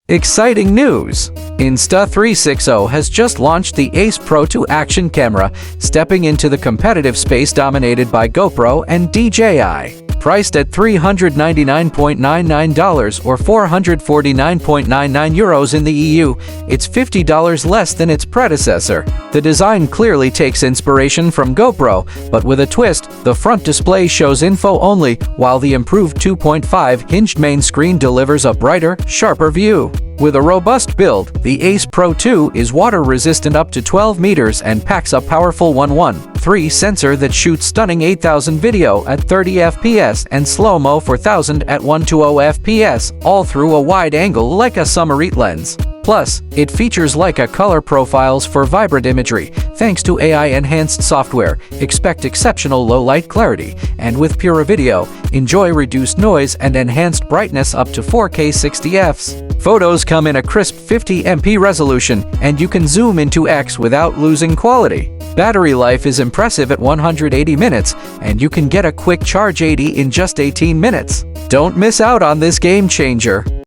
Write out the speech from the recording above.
Exciting news! Insta360 has just launched the Ace Pro 2 action camera, stepping into the competitive space dominated by GoPro and DJI. Priced at $399.99 or €449.99 in the EU, it's $50 less than its predecessor. The design clearly takes inspiration from GoPro, but with a twist. The front display shows info only, while the improved 2.5 hinged main screen delivers a brighter, sharper view. With a robust build, the Ace Pro 2 is water-resistant up to 12 meters and packs a powerful 113 sensor that shoots stunning 8000 video at 30 fps and slow-mo 4000 at 120 fps, all through a wide-angle Leica Summarit lens. Plus, it features Leica color profiles for vibrant imagery. Thanks to AI-enhanced software, expect exceptional low-light clarity, and with Pura Video, enjoy reduced noise and enhanced brightness up to 4K 60fps. Photos come in a crisp 50MP resolution, and you can zoom into X without losing quality. Battery life is impressive at 180 minutes, and you can get a quick charge 80 in just 18 minutes. Don't miss out on this game changer.